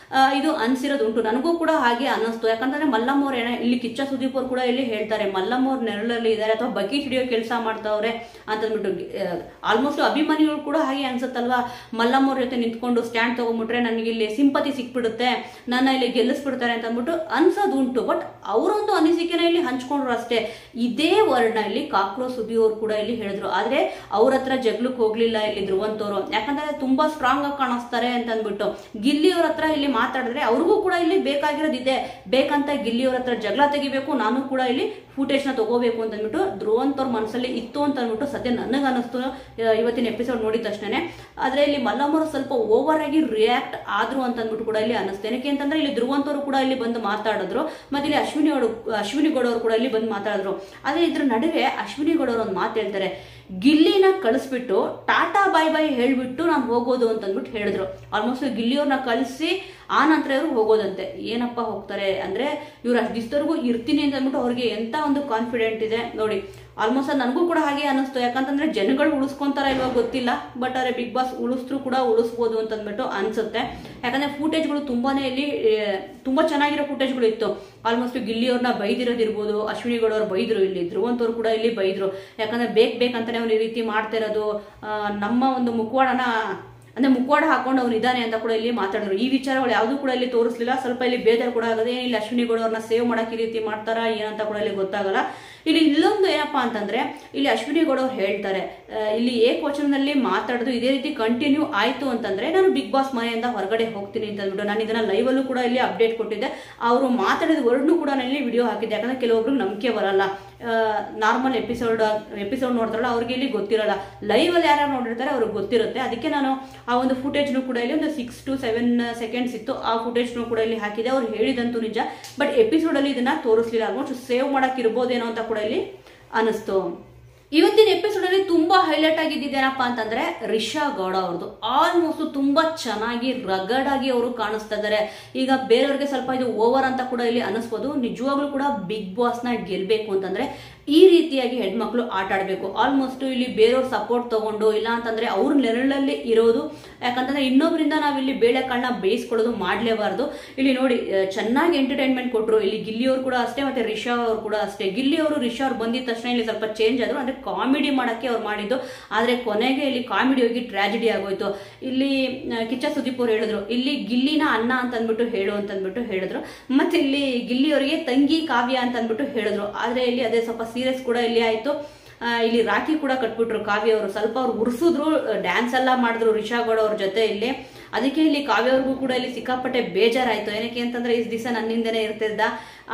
ಇದು ಅನ್ಸಿರೋದು ಉಂಟು, ನನಗೂ ಕೂಡ ಹಾಗೆ ಅನ್ನಿಸ್ತು. ಯಾಕಂತಂದ್ರೆ ಮಲ್ಲಮ್ಮ ಅವ್ರ ಇಲ್ಲಿ ಕಿಚ್ಚ ಸುದೀಪ್ ಅವ್ರು ಕೂಡ ಇಲ್ಲಿ ಹೇಳ್ತಾರೆ, ಮಲ್ಲಮ್ಮ ಅವ್ರ ನೆರಳಲ್ಲಿ ಇದ್ದಾರೆ ಅಥವಾ ಬಕೀಟ್ ಹಿಡಿಯೋ ಕೆಲಸ ಮಾಡ್ತಾವ್ರೆ ಅಂತಂದ್ಬಿಟ್ಟು. ಆಲ್ಮೋಸ್ಟ್ ಅಭಿಮಾನಿಗಳು ಕೂಡ ಹಾಗೆ ಅನ್ಸುತ್ತಲ್ವಾ, ಮಲ್ಲಮ್ಮ ಅವ್ರ ಜೊತೆ ನಿಂತ್ಕೊಂಡು ಸ್ಟ್ಯಾಂಡ್ ತಗೊಂಡ್ಬಿಟ್ರೆ ನನಗೆ ಇಲ್ಲಿ ಸಿಂಪತಿ ಸಿಕ್ಬಿಡುತ್ತೆ, ನನ್ನ ಇಲ್ಲಿ ಗೆಲ್ಲಿಸ್ಬಿಡ್ತಾರೆ ಅಂತ ಅಂದ್ಬಿಟ್ಟು ಅನ್ಸೋದು ಉಂಟು. ಬಟ್ ಅವರೊಂದು ಅನಿಸಿಕೆನ ಇಲ್ಲಿ ಹಂಚ್ಕೊಂಡ್ರು ಅಷ್ಟೇ. ಇದೇ ವರ್ಡ್ನ ಇಲ್ಲಿ ಕಾಕ್ರೋಚ್ ಸುದ್ದಿ ಅವ್ರು ಕೂಡ ಇಲ್ಲಿ ಹೇಳಿದ್ರು. ಆದ್ರೆ ಅವ್ರ ಹತ್ರ ಜಗ್ಲಕ್ ಹೋಗ್ಲಿಲ್ಲ ಇಲ್ಲಿ ಧ್ರುವಂತ್ ಅವರು, ಯಾಕಂದ್ರೆ ತುಂಬಾ ಸ್ಟ್ರಾಂಗ್ ಆಗಿ ಕಾಣಿಸ್ತಾರೆ ಅಂತ ಅಂದ್ಬಿಟ್ಟು. ಗಿಲ್ಲಿ ಅವ್ರ ಹತ್ರ ಇಲ್ಲಿ ಮಾತಾಡಿದ್ರೆ ಅವ್ರಿಗೂ ಕೂಡ ಇಲ್ಲಿ ಬೇಕಾಗಿರೋದಿದೆ, ಬೇಕಂತ ಗಿಲ್ಲಿ ಅವ್ರ ಹತ್ರ ಜಗಳ ತೆಗಿಬೇಕು, ನಾನು ಕೂಡ ಇಲ್ಲಿ ಫುಟೇಜ್ ನ ತಗೋಬೇಕು ಅಂತ ಅಂದ್ಬಿಟ್ಟು ಧ್ರುವಂತ್ ಅವ್ರ ಮನಸ್ಸಲ್ಲಿ ಇತ್ತು ಅಂತ ಅಂದ್ಬಿಟ್ಟು ಸದ್ಯ ನನಗೆ ಅನಿಸ್ತು ಇವತ್ತಿನ ಎಪಿಸೋಡ್ ನೋಡಿದ ತಕ್ಷಣ. ಆದ್ರೆ ಇಲ್ಲಿ ಮಲ್ಲಮ್ಮರು ಸ್ವಲ್ಪ ಓವರ್ ಆಗಿ ರಿಯಾಕ್ಟ್ ಆದ್ರು ಅಂತ ಅಂದ್ಬಿಟ್ಟು ಕೂಡ ಇಲ್ಲಿ ಅನಿಸ್ತು. ಏನಕ್ಕೆ ಅಂತಂದ್ರೆ ಇಲ್ಲಿ ಧ್ರುವಂತ್ ಅವರು ಕೂಡ ಇಲ್ಲಿ ಬಂದು ಮಾತಾಡಿದ್ರು, ಮತ್ತೆ ಇಲ್ಲಿ ಅಶ್ವಿನಿ ಗೌಡ ಅವರು ಕೂಡ ಇಲ್ಲಿ ಬಂದು ಮಾತಾಡಿದ್ರು. ಆದ್ರೆ ಇದ್ರ ನಡುವೆ ಅಶ್ವಿನಿ ಗೌಡ ಅವರು ಒಂದು ಮಾತು ಹೇಳ್ತಾರೆ, ಗಿಲ್ಲಿನ ಕಳಿಸ್ಬಿಟ್ಟು ಟಾಟಾ ಬಾಯ್ ಬಾಯ್ ಹೇಳ್ಬಿಟ್ಟು ನಾನು ಹೋಗೋದು ಅಂತ ಅಂದ್ಬಿಟ್ಟು ಹೇಳಿದ್ರು. ಆಲ್ಮೋಸ್ಟ್ ಗಿಲ್ಲಿಯವ್ರನ್ನ ಕಳಿಸಿ ಆ ನಂತರ ಇವ್ರು ಹೋಗೋದಂತೆ. ಏನಪ್ಪ ಹೋಗ್ತಾರೆ ಅಂದ್ರೆ ಇವ್ರು ಅಷ್ಟು ದಿವಸದವರೆಗೂ ಇರ್ತೀನಿ ಅಂತ ಅಂದ್ಬಿಟ್ಟು ಅವ್ರಿಗೆ ಎಂತ ಒಂದು ಕಾನ್ಫಿಡೆಂಟ್ ಇದೆ ನೋಡಿ. ಆಲ್ಮೋಸ್ಟ್ ನನಗೂ ಕೂಡ ಹಾಗೆ ಅನಿಸ್ತು. ಯಾಕಂತಂದ್ರೆ ಜನಗಳು ಉಳಿಸ್ಕೊಂತಾರ ಇಲ್ವಾ ಗೊತ್ತಿಲ್ಲ, ಬಟ್ ಆದ್ರೆ ಬಿಗ್ ಬಾಸ್ ಉಳಿಸ್ರು ಕೂಡ ಉಳಿಸ್ಬೋದು ಅಂತ ಅಂದ್ಬಿಟ್ಟು ಅನ್ಸುತ್ತೆ. ಯಾಕಂದ್ರೆ ಫುಟೇಜ್ಗಳು ತುಂಬಾನೇ ಇಲ್ಲಿ ತುಂಬಾ ಚೆನ್ನಾಗಿರೋ ಫುಟೇಜ್ಗಳು ಇತ್ತು. ಆಲ್ಮೋಸ್ಟ್ ಗಿಲ್ಲಿಯವ್ರನ್ನ ಬೈದಿರೋದಿರ್ಬೋದು, ಅಶ್ವಿನಿ ಗೌಡ ಅವ್ರು ಬೈದ್ರು, ಇಲ್ಲಿ ಧ್ರುವಂತ್ ಅವ್ರು ಕೂಡ ಇಲ್ಲಿ ಬೈದ್ರು. ಯಾಕಂದ್ರೆ ಬೇಕಂತಾನೆ ಅವ್ನು ಈ ರೀತಿ ಮಾಡ್ತಾ ಇರೋದು, ನಮ್ಮ ಒಂದು ಮುಖವಾಡನ ಅಂದ್ರೆ ಮುಖವಾಡ ಹಾಕೊಂಡು ಅವ್ನು ಇದ್ದಾನೆ ಅಂತ ಕೂಡ ಇಲ್ಲಿ ಮಾತಾಡಿದ್ರು. ಈ ವಿಚಾರಗಳು ಯಾವ್ದು ಕೂಡ ಇಲ್ಲಿ ತೋರಿಸ್ಲಿಲ್ಲ. ಸ್ವಲ್ಪ ಇಲ್ಲಿ ಬೇಜಾರು ಕೂಡ ಆಗದೆ, ಇಲ್ಲಿ ಅಶ್ವಿನಿ ಗೌಡ ಅವ್ರನ್ನ ಸೇವ್ ಮಾಡಕ್ ಈ ರೀತಿ ಮಾಡ್ತಾರ ಏನಂತ ಕೂಡ ಇಲ್ಲಿ ಗೊತ್ತಾಗಲ್ಲ. ಇಲ್ಲಿ ಇಲ್ಲೊಂದು ಏನಪ್ಪಾ ಅಂತಂದ್ರೆ ಇಲ್ಲಿ ಅಶ್ವಿನಿ ಗೌಡ ಅವ್ರು ಹೇಳ್ತಾರೆ, ಇಲ್ಲಿ ಏಕವಚನದಲ್ಲಿ ಮಾತಾಡೋದು ಇದೇ ರೀತಿ ಕಂಟಿನ್ಯೂ ಆಯ್ತು ಅಂತಂದ್ರೆ ನಾನು ಬಿಗ್ ಬಾಸ್ ಮನೆಯಿಂದ ಹೊರಗಡೆ ಹೋಗ್ತೀನಿ ಅಂತ ಅಂದ್ಬಿಟ್ಟು ನಾನು ಇದನ್ನ ಲೈವ್ ಅಲ್ಲೂ ಕೂಡ ಇಲ್ಲಿ ಅಪ್ಡೇಟ್ ಕೊಟ್ಟಿದ್ದೆ. ಅವರು ಮಾತಾಡಿದ ವರ್ಡ್ನು ಕೂಡ ನಾನು ಇಲ್ಲಿ ವಿಡಿಯೋ ಹಾಕಿದ್ದೆ. ಯಾಕಂದ್ರೆ ಕೆಲವೊಬ್ರಿಗೆ ನಂಬಿಕೆ ಬರಲ್ಲ, ನಾರ್ಮಲ್ ಎಪಿಸೋಡ್ ನೋಡ್ತಾರಲ್ಲ ಅವ್ರಿಗೆ ಇಲ್ಲಿ ಗೊತ್ತಿರಲ್ಲ. ಲೈವ್ ಅಲ್ಲಿ ಯಾರು ನೋಡಿರ್ತಾರೆ ಅವ್ರಿಗೆ ಗೊತ್ತಿರುತ್ತೆ. ಅದಕ್ಕೆ ನಾನು ಆ ಒಂದು ಫುಟೇಜ್ನು ಕೂಡ ಇಲ್ಲಿ ಒಂದು 6 to 7 seconds ಇತ್ತು, ಆ ಫುಟೇಜ್ನು ಕೂಡ ಇಲ್ಲಿ ಹಾಕಿದೆ. ಅವ್ರು ಹೇಳಿದಂತೂ ನಿಜ, ಬಟ್ ಎಪಿಸೋಡ್ ಅಲ್ಲಿ ಇದನ್ನ ತೋರಿಸ್ಲಿಲ್ಲ. ಆಲ್ಮೋಸ್ಟ್ ಸೇವ್ ಮಾಡಕ್ ಇರ್ಬೋದೇನೋ ಅಂತ ಕೂಡ ಇಲ್ಲಿ ಅನಿಸ್ತು. ಇವತ್ತಿನ ಎಪಿಸೋಡ್ ಅಲ್ಲಿ ತುಂಬಾ ಹೈಲೈಟ್ ಆಗಿದ್ದೇನಪ್ಪಾ ಅಂತಂದ್ರೆ ರಿಷಾ ಗೌಡ ಅವ್ರದ್ದು. ಆಲ್ಮೋಸ್ಟ್ ತುಂಬಾ ಚೆನ್ನಾಗಿ ರಗಡ್ ಆಗಿ ಅವರು ಕಾಣಿಸ್ತಾ ಇದಾರೆ. ಈಗ ಬೇರೆಯವ್ರಿಗೆ ಸ್ವಲ್ಪ ಇದು ಓವರ್ ಅಂತ ಕೂಡ ಇಲ್ಲಿ ಅನಿಸ್ಬೋದು. ನಿಜವಾಗ್ಲೂ ಕೂಡ ಬಿಗ್ ಬಾಸ್ ನ ಗೆಲ್ಬೇಕು ಅಂತಂದ್ರೆ ಈ ರೀತಿಯಾಗಿ ಹೆಣ್ಮಕ್ಳು ಆಟ ಆಡಬೇಕು. ಆಲ್ಮೋಸ್ಟ್ ಇಲ್ಲಿ ಬೇರೆಯವ್ರ ಸಪೋರ್ಟ್ ತಗೊಂಡು ಇಲ್ಲ ಅಂತಂದ್ರೆ ಅವ್ರ ನೆರಳಲ್ಲಿ ಇರೋದು. ಯಾಕಂತಂದ್ರೆ ಇನ್ನೊಬ್ಬರಿಂದ ನಾವಿಲ್ಲಿ ಬೇಳೆಕಾಳನ್ನ ಬೇಯಿಸ್ಕೊಳ್ಳೋದು ಮಾಡಲೇಬಾರ್ದು. ಇಲ್ಲಿ ನೋಡಿ ಚೆನ್ನಾಗಿ ಎಂಟರ್ಟೈನ್ಮೆಂಟ್ ಕೊಟ್ಟರು. ಇಲ್ಲಿ ಗಿಲ್ಲಿ ಅವರು ಕೂಡ ಅಷ್ಟೇ, ಮತ್ತೆ ರಿಷಾ ಅವರು ಕೂಡ ಅಷ್ಟೇ. ಗಿಲ್ಲಿ ಅವರು ರಿಷಾ ಅವ್ರು ಬಂದಿದ ತಕ್ಷಣ ಇಲ್ಲಿ ಸ್ವಲ್ಪ ಚೇಂಜ್ ಆದ್ರು, ಅಂದ್ರೆ ಕಾಮಿಡಿ ಮಾಡಕ್ಕೆ ಅವ್ರು ಮಾಡಿದ್ದು. ಆದ್ರೆ ಕೊನೆಗೆ ಇಲ್ಲಿ ಕಾಮಿಡಿ ಹೋಗಿ ಟ್ರಾಜಿಡಿ ಆಗೋಯ್ತು. ಇಲ್ಲಿ ಕಿಚ್ಚ ಸುದೀಪ್ ಅವ್ರು ಹೇಳಿದ್ರು, ಇಲ್ಲಿ ಗಿಲ್ಲಿನ ಅಣ್ಣ ಅಂತ ಅಂದ್ಬಿಟ್ಟು ಹೇಳು ಅಂತ ಅಂದ್ಬಿಟ್ಟು ಹೇಳಿದ್ರು. ಮತ್ತೆ ಇಲ್ಲಿ ಗಿಲ್ಲಿ ಅವರಿಗೆ ತಂಗಿ ಕಾವ್ಯ ಅಂತ ಅಂದ್ಬಿಟ್ಟು ಹೇಳಿದ್ರು. ಆದ್ರೆ ಇಲ್ಲಿ ಅದೇ ಸ್ವಲ್ಪ ಸೀರಿಯಸ್ ಕೂಡ ಇಲ್ಲಿ ಆಯ್ತು. ಇಲ್ಲಿ ರಾಖಿ ಕೂಡ ಕಟ್ಬಿಟ್ರು ಕಾವ್ಯ ಅವರು. ಸ್ವಲ್ಪ ಅವ್ರು ಉರ್ಸಿದ್ರು, ಡ್ಯಾನ್ಸ್ ಎಲ್ಲ ಮಾಡಿದ್ರು ರಿಷಾ ಗೌಡ ಅವ್ರ ಜೊತೆ ಇಲ್ಲಿ. ಅದಕ್ಕೆ ಇಲ್ಲಿ ಕಾವ್ಯ ಅವ್ರಿಗೂ ಕೂಡ ಇಲ್ಲಿ ಸಿಕ್ಕಾಪಟ್ಟೆ ಬೇಜಾರಾಯ್ತು. ಏನಕ್ಕೆ ಅಂತಂದ್ರೆ ಇಷ್ಟು ದಿವಸ ನನ್ನಿಂದನೇ ಇರ್ತಿದ್ದ,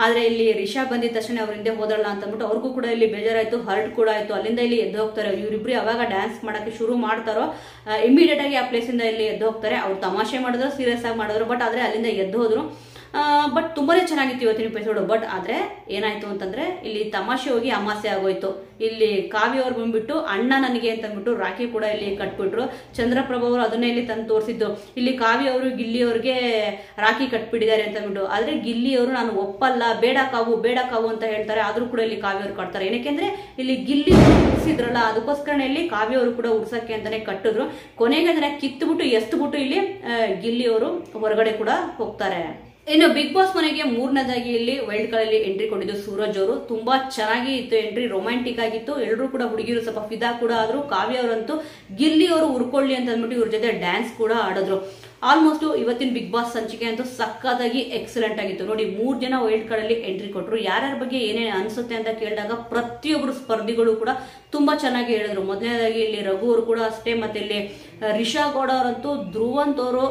ಆದ್ರೆ ಇಲ್ಲಿ ರಿಷಾ ಬಂದಿದ ತಕ್ಷಣ ಅವ್ರ ಹಿಂದೆ ಹೋದಲ್ಲ ಅಂತ ಅಂದ್ಬಿಟ್ಟು ಅವ್ರಿಗೂ ಕೂಡ ಇಲ್ಲಿ ಬೇಜಾರಾಯ್ತು, ಹರ್ಟ್ ಕೂಡ ಆಯ್ತು. ಅಲ್ಲಿಂದ ಇಲ್ಲಿ ಎದ್ದು ಹೋಗ್ತಾರೆ. ಇವರಿಬ್ರು ಯಾವಾಗ ಡ್ಯಾನ್ಸ್ ಮಾಡಕ್ಕೆ ಶುರು ಮಾಡ್ತಾರೋ ಇಮಿಡಿಯೇಟ್ ಆಗಿ ಆ ಪ್ಲೇಸ್ ಇಂದ ಇಲ್ಲಿ ಎದ್ದು ಹೋಗ್ತಾರೆ. ಅವ್ರು ತಮಾಷೆ ಮಾಡಿದ್ರು, ಸೀರಿಯಸ್ ಆಗಿ ಮಾಡಿದ್ರು, ಬಟ್ ಆದ್ರೆ ಅಲ್ಲಿಂದ ಎದ್ದು ಹೋದ್ರು. ಬಟ್ ತುಂಬಾನೇ ಚೆನ್ನಾಗಿತ್ತು ಇವತ್ತಿನ ಎಪಿಸೋಡ್. ಬಟ್ ಆದ್ರೆ ಏನಾಯ್ತು ಅಂತಂದ್ರೆ ಇಲ್ಲಿ ತಮಾಷೆ ಹೋಗಿ ಅಮಾಸೆ ಆಗೋಯ್ತು. ಇಲ್ಲಿ ಕಾವ್ಯ ಅವ್ರು ಬಂದ್ಬಿಟ್ಟು ಅಣ್ಣ ನನಗೆ ಅಂತ ಅಂದ್ಬಿಟ್ಟು ರಾಖಿ ಕೂಡ ಇಲ್ಲಿ ಕಟ್ಬಿಟ್ರು. ಚಂದ್ರಪ್ರಭಾ ಅವರು ಅದನ್ನೇ ಇಲ್ಲಿ ತಂದು ತೋರಿಸಿದ್ದು. ಇಲ್ಲಿ ಕಾವ್ಯ ಅವರು ಗಿಲ್ಲಿ ಅವ್ರಿಗೆ ರಾಖಿ ಕಟ್ಬಿಟ್ಟಿದ್ದಾರೆ ಅಂತ ಅಂದ್ಬಿಟ್ಟು. ಆದ್ರೆ ಗಿಲ್ಲಿ ಅವರು ನಾನು ಒಪ್ಪಲ್ಲ, ಬೇಡ ಕಾವು ಅಂತ ಹೇಳ್ತಾರೆ. ಆದ್ರೂ ಕೂಡ ಇಲ್ಲಿ ಕಾವ್ಯ ಅವ್ರು ಕಟ್ತಾರೆ. ಏನಕ್ಕೆ ಇಲ್ಲಿ ಗಿಲ್ಲಿ ಉಡ್ಸಿದ್ರಲ್ಲ, ಅದಕ್ಕೋಸ್ಕರ ಇಲ್ಲಿ ಕಾವ್ಯ ಅವರು ಕೂಡ ಉಡ್ಸಕ್ಕೆ ಅಂತಾನೆ ಕಟ್ಟಿದ್ರು. ಕೊನೆಗೆ ಅದನ್ನ ಕಿತ್ಬಿಟ್ಟು ಎಸ್ತ್ಬಿಟ್ಟು ಇಲ್ಲಿ ಗಿಲ್ಲಿ ಅವರು ಹೊರಗಡೆ ಕೂಡ ಹೋಗ್ತಾರೆ. ಇನ್ನು ಬಿಗ್ ಬಾಸ್ ಮನೆಗೆ ಮೂರನೇದಾಗಿ ಇಲ್ಲಿ ವೈಲ್ಡ್ ಕಾರ್ಡ್ ಅಲ್ಲಿ ಎಂಟ್ರಿ ಕೊಟ್ಟಿದ್ದು ಸೂರಜ್ ಅವರು. ತುಂಬಾ ಚೆನ್ನಾಗಿ ಇತ್ತು ಎಂಟ್ರಿ, ರೊಮ್ಯಾಂಟಿಕ್ ಆಗಿತ್ತು. ಎಲ್ಲರೂ ಕೂಡ ಹುಡುಗಿರು ಸ್ವಲ್ಪ ಫಿದಾ ಕೂಡ ಆದ್ರು. ಕಾವ್ಯ ಅವರಂತೂ ಗಿಲ್ಲಿ ಅವರು ಉರ್ಕೊಳ್ಳಿ ಅಂತ ಅಂದ್ಬಿಟ್ಟು ಇವ್ರ ಜೊತೆ ಡ್ಯಾನ್ಸ್ ಕೂಡ ಆಡಿದ್ರು. ಆಲ್ಮೋಸ್ಟ್ ಇವತ್ತಿನ ಬಿಗ್ ಬಾಸ್ ಸಂಚಿಕೆ ಅಂತೂ ಸಕ್ಕತ್ತಾಗಿ ಎಕ್ಸಲೆಂಟ್ ಆಗಿತ್ತು. ನೋಡಿ 3 ಜನ ವೈಲ್ಡ್ ಕಾರ್ಡ್ ಅಲ್ಲಿ ಎಂಟ್ರಿ ಕೊಟ್ಟರು. ಯಾರ್ಯಾರ ಬಗ್ಗೆ ಏನೇನು ಅನ್ಸುತ್ತೆ ಅಂತ ಕೇಳಿದಾಗ ಪ್ರತಿಯೊಬ್ಬರು ಸ್ಪರ್ಧಿಗಳು ಕೂಡ ತುಂಬಾ ಚೆನ್ನಾಗಿ ಹೇಳಿದ್ರು. ಮೊದಲನೇದಾಗಿ ಇಲ್ಲಿ ರಘು ಅವರು ಕೂಡ ಅಷ್ಟೇ, ಮತ್ತೆ ಇಲ್ಲಿ ರಿಷಾ ಗೌಡ ಅವರಂತೂ ಧ್ರುವಂತ್ ಅವರು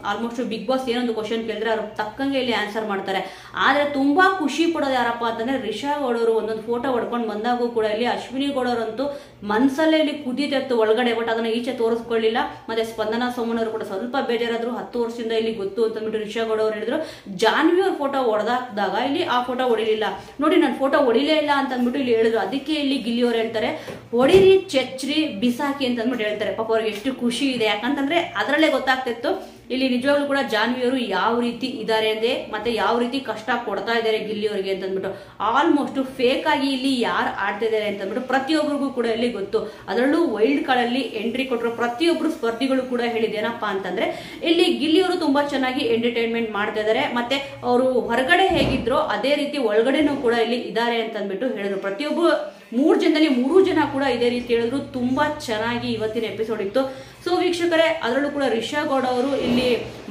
ಆಲ್ಮೋಸ್ಟ್ ಬಿಗ್ ಬಾಸ್ ಏನೊಂದು ಕ್ವಶನ್ ಕೇಳಿದ್ರೆ ಅವ್ರ ತಕ್ಕಂಗೆ ಇಲ್ಲಿ ಆನ್ಸರ್ ಮಾಡ್ತಾರೆ. ಆದ್ರೆ ತುಂಬಾ ಖುಷಿ ಪಡೋದು ಯಾರಪ್ಪ ಅಂತಂದ್ರೆ ರಿಷಾ ಗೌಡ ಅವರು ಒಂದೊಂದು ಫೋಟೋ ಹೊಡ್ಕೊಂಡು ಬಂದಾಗೂ ಕೂಡ ಇಲ್ಲಿ ಅಶ್ವಿನಿ ಗೌಡ ಅವರಂತೂ ಮನ್ಸಲ್ಲೇ ಇಲ್ಲಿ ಕುದೀತಿತ್ತು ಒಳಗಡೆ, ಬಟ್ ಅದನ್ನ ಈಚೆ ತೋರಿಸ್ಕೊಳ್ಳಿಲ್ಲ. ಮತ್ತೆ ಸ್ಪಂದನಾ ಸೋಮನ್ ಅವರು ಕೂಡ ಸ್ವಲ್ಪ ಬೇಜಾರಾದ್ರು. 10 ವರ್ಷದಿಂದ ಇಲ್ಲಿ ಗೊತ್ತು ಅಂತ ಅಂದ್ಬಿಟ್ಟು ರಿಷಾ ಗೌಡ ಅವ್ರು ಹೇಳಿದ್ರು. ಜಾನ್ವಿ ಅವ್ರ ಫೋಟೋ ಹೊಡೆದಾಕ್ದಾಗ ಇಲ್ಲಿ ಆ ಫೋಟೋ ಹೊಡಿಲಿಲ್ಲ. ನೋಡಿ ನಾನು ಫೋಟೋ ಹೊಡಿಲೇ ಇಲ್ಲ ಅಂತ ಅಂದ್ಬಿಟ್ಟು ಇಲ್ಲಿ ಹೇಳಿದ್ರು. ಅದಕ್ಕೆ ಇಲ್ಲಿ ಗಿಲ್ಲಿ ಅವ್ರು ಹೇಳ್ತಾರೆ ಹೊಡಿರಿ, ಚೆಚ್ರಿ, ಬಿಸಾಕಿ ಅಂತ ಅಂದ್ಬಿಟ್ಟು ಹೇಳ್ತಾರೆ. ಪಾಪ ಅವ್ರಿಗೆ ಎಷ್ಟು ಖುಷಿ ಇದೆ. ಯಾಕಂತಂದ್ರೆ ಅದರಲ್ಲೇ ಗೊತ್ತಾಗ್ತಿತ್ತು ಇಲ್ಲಿ ನಿಜವಾಗ್ಲೂ ಕೂಡ ಜಾನ್ವಿಯವರು ಯಾವ ರೀತಿ ಇದ್ದಾರೆ ಅಂದ್ರೆ, ಮತ್ತೆ ಯಾವ ರೀತಿ ಕಷ್ಟ ಕೊಡ್ತಾ ಇದ್ದಾರೆ ಗಿಲ್ಲಿ ಅವರಿಗೆ ಅಂತ ಅಂದ್ಬಿಟ್ಟು. ಆಲ್ಮೋಸ್ಟ್ ಫೇಕ್ ಆಗಿ ಇಲ್ಲಿ ಯಾರು ಆಡ್ತಾ ಇದ್ದಾರೆ ಅಂತ ಅಂದ್ಬಿಟ್ಟು ಪ್ರತಿಯೊಬ್ಬರಿಗೂ ಕೂಡ ಇಲ್ಲಿ ಗೊತ್ತು. ಅದರಲ್ಲೂ ವೈಲ್ಡ್ ಕಾರ್ಡ್ ಅಲ್ಲಿ ಎಂಟ್ರಿ ಕೊಟ್ಟರು ಪ್ರತಿಯೊಬ್ಬರು ಸ್ಪರ್ಧಿಗಳು ಕೂಡ ಹೇಳಿದೇನಪ್ಪಾ ಅಂತಂದ್ರೆ ಇಲ್ಲಿ ಗಿಲ್ಲಿ ಅವರು ತುಂಬಾ ಚೆನ್ನಾಗಿ ಎಂಟರ್ಟೈನ್ಮೆಂಟ್ ಮಾಡ್ತಾ ಇದ್ದಾರೆ. ಮತ್ತೆ ಅವರು ಹೊರಗಡೆ ಹೇಗಿದ್ರು ಅದೇ ರೀತಿ ಒಳಗಡೆನೂ ಕೂಡ ಇಲ್ಲಿ ಇದ್ದಾರೆ ಅಂತ ಅಂದ್ಬಿಟ್ಟು ಹೇಳಿದ್ರು. ಪ್ರತಿಯೊಬ್ಬ 3 ಜನದಲ್ಲಿ 3 ಜನ ಕೂಡ ಇದೇ ರೀತಿ ಹೇಳಿದ್ರು. ತುಂಬಾ ಚೆನ್ನಾಗಿ ಇವತ್ತಿನ ಎಪಿಸೋಡ್ ಇತ್ತು. ಸೊ ವೀಕ್ಷಕರೇ, ಅದರಲ್ಲೂ ಕೂಡ ರಿಷಾ ಗೌಡ ಅವರು ಇಲ್ಲಿ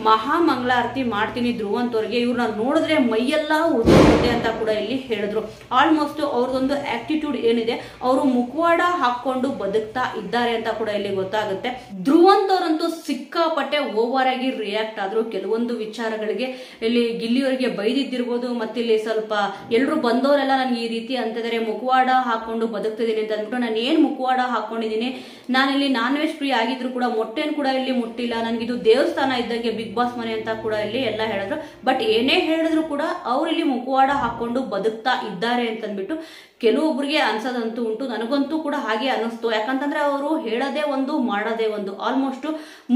ಮಹಾ ಮಂಗಳಾರತಿ ಮಾಡ್ತೀನಿ ಧ್ರುವಂತ್ ಅವ್ರಿಗೆ, ಇವ್ರನ್ನ ನೋಡಿದ್ರೆ ಮೈಯೆಲ್ಲ ಉಳಿದೋಗುತ್ತೆ ಅಂತ ಕೂಡ ಇಲ್ಲಿ ಹೇಳಿದ್ರು. ಆಲ್ಮೋಸ್ಟ್ ಅವ್ರದೊಂದು ಆಟಿಟ್ಯೂಡ್ ಏನಿದೆ, ಅವರು ಮುಖವಾಡ ಹಾಕೊಂಡು ಬದುಕ್ತಾ ಇದ್ದಾರೆ ಅಂತ ಕೂಡ ಇಲ್ಲಿ ಗೊತ್ತಾಗುತ್ತೆ. ಧ್ರುವಂತ್ ಅವರಂತೂ ಸಿಕ್ಕಾಪಟ್ಟೆ ಓವರ್ ಆಗಿ ರಿಯಾಕ್ಟ್ ಆದ್ರು ಕೆಲವೊಂದು ವಿಚಾರಗಳಿಗೆ. ಇಲ್ಲಿ ಗಿಲ್ಲಿಯವರಿಗೆ ಬೈದಿದ್ದಿರ್ಬೋದು, ಮತ್ತೆ ಇಲ್ಲಿ ಸ್ವಲ್ಪ ಎಲ್ಲರೂ ಬಂದವರೆಲ್ಲ ನನಗೆ ಈ ರೀತಿ ಅಂತಿದ್ದಾರೆ, ಮುಖವಾಡ ಹಾಕೊಂಡು ಬದುಕ್ತಿದ್ದೀನಿ ಅಂತ ಅಂದ್ಬಿಟ್ಟು. ನಾನು ಏನ್ ಮುಖವಾಡ ಹಾಕೊಂಡಿದ್ದೀನಿ, ನಾನಿಲ್ಲಿ ನಾನ್ ವೆಜ್ ಫ್ರೀ ಆಗಿದ್ರು ಕೂಡ ಮೊಟ್ಟೆನ್ ಕೂಡ ಇಲ್ಲಿ ಮುಟ್ಟಿಲ್ಲ, ನನ್ಗಿದು ದೇವಸ್ಥಾನ ಇದ್ದಂಗೆ ಬಿಗ್ ಬಾಸ್ ಮನೆ ಅಂತ ಕೂಡ ಇಲ್ಲಿ ಎಲ್ಲ ಹೇಳಿದ್ರು. ಬಟ್ ಏನೇ ಹೇಳಿದ್ರು ಕೂಡ ಅವ್ರು ಇಲ್ಲಿ ಮುಖವಾಡ ಹಾಕೊಂಡು ಬದುಕ್ತಾ ಇದ್ದಾರೆ ಅಂತಂದ್ಬಿಟ್ಟು ಕೆಲವೊಬ್ಬರಿಗೆ ಅನ್ಸೋದಂತೂ ಉಂಟು. ನನಗಂತೂ ಕೂಡ ಹಾಗೆ ಅನಿಸ್ತು. ಯಾಕಂತಂದ್ರೆ ಅವರು ಹೇಳೋದೇ ಒಂದು ಮಾಡೋದೇ ಒಂದು. ಆಲ್ಮೋಸ್ಟ್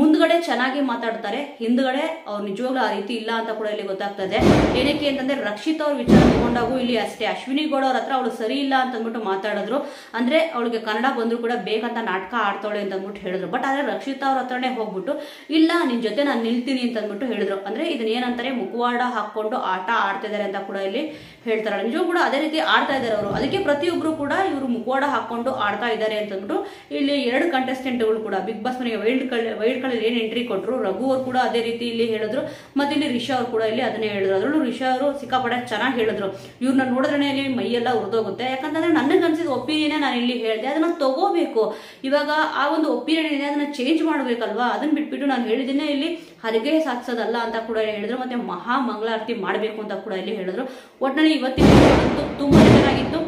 ಮುಂದ್ಗಡೆ ಚೆನ್ನಾಗಿ ಮಾತಾಡ್ತಾರೆ, ಹಿಂದ್ಗಡೆ ಅವ್ರು ನಿಜವಾಗ್ಲೂ ಆ ರೀತಿ ಇಲ್ಲ ಅಂತ ಕೂಡ ಇಲ್ಲಿ ಗೊತ್ತಾಗ್ತದೆ. ಏನಕ್ಕೆ ಅಂತಂದ್ರೆ ರಕ್ಷಿತ್ ಅವ್ರ ವಿಚಾರ ತಗೊಂಡಾಗೂ ಇಲ್ಲಿ ಅಷ್ಟೇ, ಅಶ್ವಿನಿ ಗೌಡ ಅವ್ರ ಹತ್ರ ಅವಳು ಸರಿ ಇಲ್ಲ ಅಂತ ಅಂದ್ಬಿಟ್ಟು ಮಾತಾಡಿದ್ರು. ಅಂದ್ರೆ ಅವಳಿಗೆ ಕನ್ನಡ ಬಂದ್ರು ಕೂಡ ಬೇಕಂತ ನಾಟಕ ಆಡ್ತಾಳೆ ಅಂತ ಅಂದ್ಬಿಟ್ಟು ಹೇಳಿದ್ರು. ಬಟ್ ಆದ್ರೆ ರಕ್ಷಿತ್ ಅವ್ರ ಹತ್ರನೇ ಹೋಗ್ಬಿಟ್ಟು ಇಲ್ಲ ನಿನ್ ಜೊತೆ ನಾನು ನಿಲ್ತೀನಿ ಅಂತ ಅಂದ್ಬಿಟ್ಟು ಹೇಳಿದ್ರು. ಅಂದ್ರೆ ಇದನ್ನ ಏನಂತಾರೆ, ಮುಖವಾಡ ಹಾಕೊಂಡು ಆಟ ಆಡ್ತಿದ್ದಾರೆ ಅಂತ ಕೂಡ ಇಲ್ಲಿ ಹೇಳ್ತಾರೆ. ನಿಜವೂ ಕೂಡ ಅದೇ ರೀತಿ ಆಡ್ತಾ ಇದ್ದಾರೆ ಅವರು. ಅದಕ್ಕೆ ಪ್ರತಿಯೊಬ್ರು ಕೂಡ ಇವರು ಮುಖವಾಡ ಹಾಕೊಂಡು ಆಡ್ತಾ ಇದ್ದಾರೆ ಅಂತಂದ್ಬಿಟ್ಟು ಇಲ್ಲಿ 2 ಕಂಟೆಸ್ಟೆಂಟ್ಗಳು ಕೂಡ ಬಿಗ್ ಬಾಸ್ ಮನೆಗೆ ವೈಲ್ಡ್ ಕಾರ್ಡ್ ಏನ್ ಎಂಟ್ರಿ ಕೊಟ್ಟರು, ರಘು ಅವರು ಕೂಡ ಅದೇ ರೀತಿ ಇಲ್ಲಿ ಹೇಳಿದ್ರು. ಮತ್ತೆ ಇಲ್ಲಿ ರಿಷಾ ಅವರು ಕೂಡ ಇಲ್ಲಿ ಅದನ್ನೇ ಹೇಳಿದ್ರು. ಅದರಲ್ಲೂ ರಿಷಾ ಅವರು ಸಿಕ್ಕಾಪಟ್ಟೆ ಚೆನ್ನಾಗಿ ಹೇಳಿದ್ರು. ಇವ್ರನ್ನ ನೋಡಿದ್ರೆ ಇಲ್ಲಿ ಮೈಯೆಲ್ಲ ಉರಿದೋಗುತ್ತೆ. ಯಾಕಂತಂದ್ರೆ ನನಗೆ ಅನ್ಸಿದ ಒಪಿನಿಯನ್ ನಾನು ಇಲ್ಲಿ ಹೇಳಿದೆ, ಅದನ್ನ ತಗೋಬೇಕು. ಇವಾಗ ಆ ಒಂದು ಒಪಿನಿಯನ್ ಇದೆ, ಅದನ್ನ ಚೇಂಜ್ ಮಾಡ್ಬೇಕಲ್ವಾ. ಅದನ್ನ ಬಿಟ್ಬಿಟ್ಟು ನಾನು ಹೇಳಿದ್ದೇನೆ ಇಲ್ಲಿ ಹರಿಗೆ ಸಾಧಿಸೋದಲ್ಲ ಅಂತ ಕೂಡ ಹೇಳಿದ್ರು. ಮತ್ತೆ ಮಹಾ ಮಂಗಳಾರತಿ ಮಾಡಬೇಕು ಅಂತ ಕೂಡ ಇಲ್ಲಿ ಹೇಳಿದ್ರು. ಒಟ್ಟಿನಲ್ಲಿ ಇವತ್ತಿನ ತುಂಬಾ ಚೆನ್ನಾಗಿತ್ತು.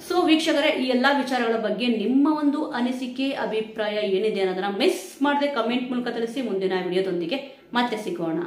ಸೊ ವೀಕ್ಷಕರೇ, ಈ ಎಲ್ಲಾ ವಿಚಾರಗಳ ಬಗ್ಗೆ ನಿಮ್ಮ ಒಂದು ಅನಿಸಿಕೆ ಅಭಿಪ್ರಾಯ ಏನಿದೆ ಅನ್ನೋದನ್ನ ಮಿಸ್ ಮಾಡದೆ ಕಮೆಂಟ್ ಮೂಲಕ ತಿಳಿಸಿ. ಮುಂದಿನ ವಿಡಿಯೋದೊಂದಿಗೆ ಮತ್ತೆ ಸಿಗೋಣ.